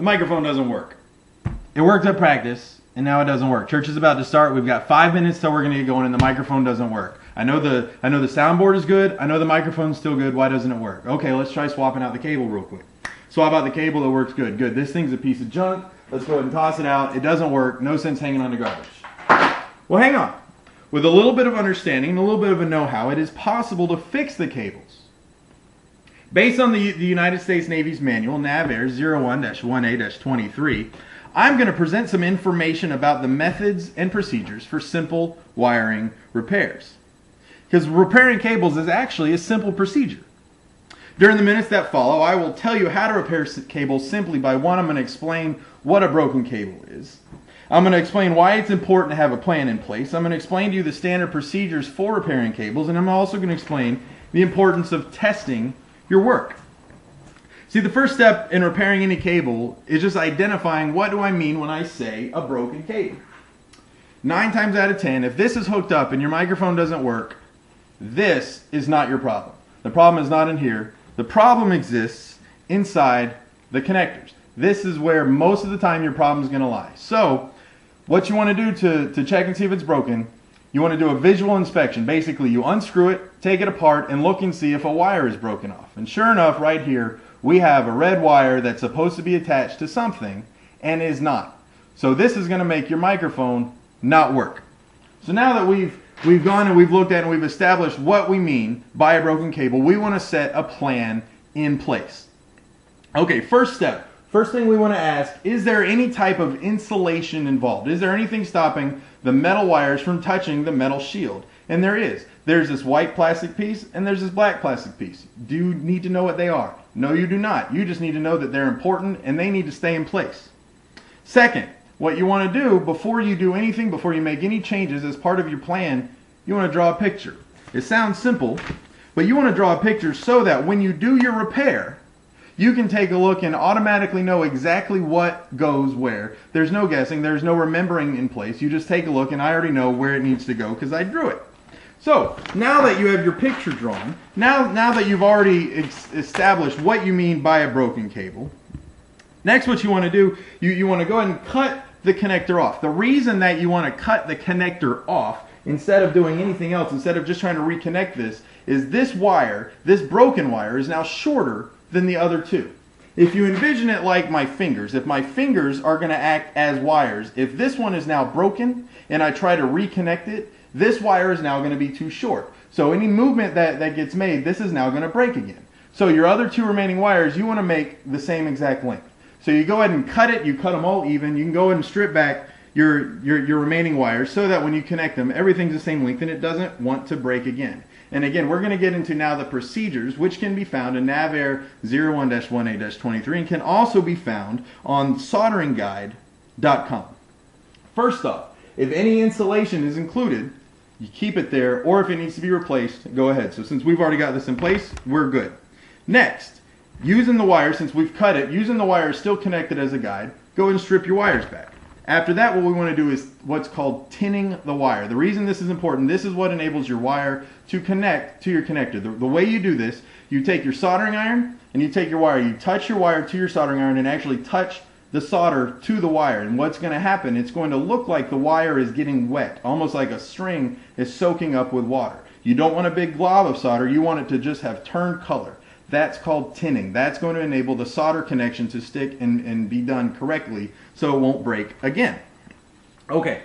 microphone doesn't work. It worked at practice, and now it doesn't work. Church is about to start. We've got 5 minutes till we're going to get going, and the microphone doesn't work. I know the soundboard is good. I know the microphone's still good. Why doesn't it work? Okay, let's try swapping out the cable real quick. Swap out the cable. It works good. Good. This thing's a piece of junk. Let's go ahead and toss it out. It doesn't work. No sense hanging on the garbage. Well, hang on. With a little bit of understanding and a little bit of a know-how, it is possible to fix the cables. Based on the United States Navy's manual, NAVAIR 01-1A-23, I'm going to present some information about the methods and procedures for simple wiring repairs. Because repairing cables is actually a simple procedure. During the minutes that follow, I will tell you how to repair cables simply by one, I'm going to explain what a broken cable is. I'm going to explain why it's important to have a plan in place. I'm going to explain to you the standard procedures for repairing cables, and I'm also going to explain the importance of testing your work. See, the first step in repairing any cable is just identifying what do I mean when I say a broken cable. 9 times out of 10, if this is hooked up and your microphone doesn't work, this is not your problem. The problem is not in here. The problem exists inside the connectors. This is where most of the time your problem is going to lie. So, what you want to do to check and see if it's broken, you want to do a visual inspection. Basically, you unscrew it, take it apart, and look and see if a wire is broken off. And sure enough, right here, we have a red wire that's supposed to be attached to something and is not. So this is going to make your microphone not work. So now that we've gone and we've looked at and we've established what we mean by a broken cable, we want to set a plan in place. Okay, first step. First thing we want to ask, is there any type of insulation involved? Is there anything stopping the metal wires from touching the metal shield? And there is. There's this white plastic piece and there's this black plastic piece. Do you need to know what they are? No, you do not. You just need to know that they're important and they need to stay in place. Second, what you want to do before you do anything, before you make any changes as part of your plan, you want to draw a picture. It sounds simple, but you want to draw a picture so that when you do your repair, you can take a look and automatically know exactly what goes where. There's no guessing, there's no remembering in place. You just take a look and I already know where it needs to go because I drew it. So, now that you have your picture drawn, now that you've already established what you mean by a broken cable, next what you want to do, you want to go ahead and cut the connector off. The reason that you want to cut the connector off instead of doing anything else, instead of just trying to reconnect this, is this wire, this broken wire, is now shorter than the other two. If you envision it like my fingers, if my fingers are going to act as wires, if this one is now broken and I try to reconnect it, this wire is now going to be too short. So any movement that gets made, this is now going to break again. So your other two remaining wires, you want to make the same exact length. So you go ahead and cut it, you cut them all even, you can go ahead and strip back your remaining wires so that when you connect them, everything's the same length and it doesn't want to break again. And again, we're going to get into now the procedures, which can be found in NAVAIR 01-1A-23 and can also be found on solderingguide.com. First off, if any insulation is included, you keep it there, or if it needs to be replaced, go ahead. So since we've already got this in place, we're good. Next, using the wire, since we've cut it, using the wire still connected as a guide, go ahead and strip your wires back. After that, what we want to do is what's called tinning the wire. The reason this is important, this is what enables your wire to connect to your connector. The way you do this, you take your soldering iron and you take your wire, you touch your wire to your soldering iron and actually touch the solder to the wire. And what's going to happen, it's going to look like the wire is getting wet, almost like a string is soaking up with water. You don't want a big glob of solder, you want it to just have turned color. That's called tinning. That's going to enable the solder connection to stick and be done correctly so it won't break again. Okay,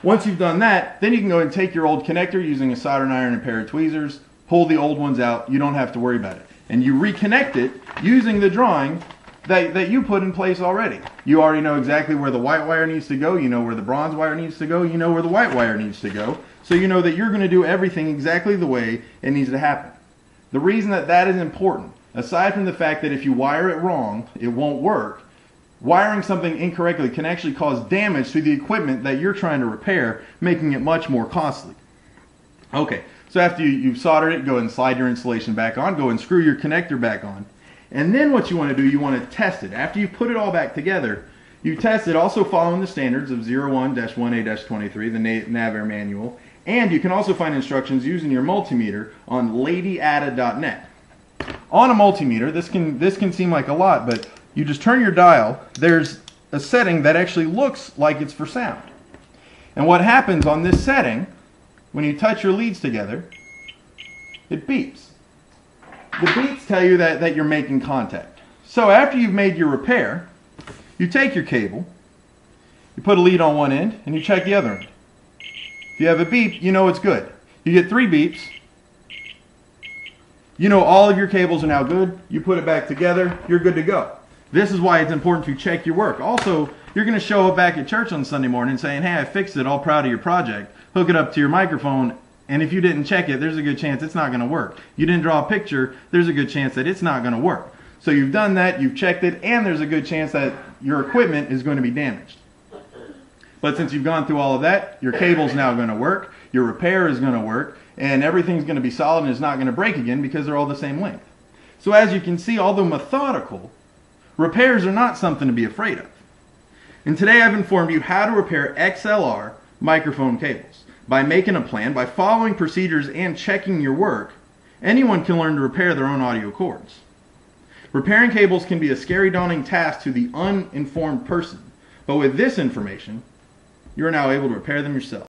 once you've done that, then you can go and take your old connector using a soldering iron and a pair of tweezers, pull the old ones out, you don't have to worry about it. And you reconnect it using the drawing that you put in place already. You already know exactly where the white wire needs to go, you know where the bronze wire needs to go, you know where the white wire needs to go, so you know that you're going to do everything exactly the way it needs to happen. The reason that is important, aside from the fact that if you wire it wrong, it won't work, wiring something incorrectly can actually cause damage to the equipment that you're trying to repair, making it much more costly. Okay, so after you've soldered it, go ahead and slide your insulation back on, go and screw your connector back on. And then what you want to do, you want to test it. After you put it all back together, you test it also following the standards of 01-1A-23, the NAVAIR manual, and you can also find instructions using your multimeter on ladyada.net. On a multimeter, this can seem like a lot, but you just turn your dial. There's a setting that actually looks like it's for sound. And what happens on this setting, when you touch your leads together, it beeps. The beeps tell you that you're making contact. So after you've made your repair, you take your cable, you put a lead on one end, and you check the other end. If you have a beep, you know it's good. You get 3 beeps, you know all of your cables are now good, you put it back together, you're good to go. This is why it's important to check your work. Also, you're going to show up back at church on Sunday morning saying, hey, I fixed it, all proud of your project. Hook it up to your microphone, and if you didn't check it, there's a good chance it's not going to work. You didn't draw a picture, there's a good chance that it's not going to work. So you've done that, you've checked it, and there's a good chance that your equipment is going to be damaged. But since you've gone through all of that, your cable's now going to work, your repair is going to work, and everything's going to be solid and it's not going to break again because they're all the same length. So as you can see, although methodical, repairs are not something to be afraid of. And today I've informed you how to repair XLR microphone cables. By making a plan, by following procedures and checking your work, anyone can learn to repair their own audio cords. Repairing cables can be a scary, daunting task to the uninformed person, but with this information, you are now able to repair them yourself.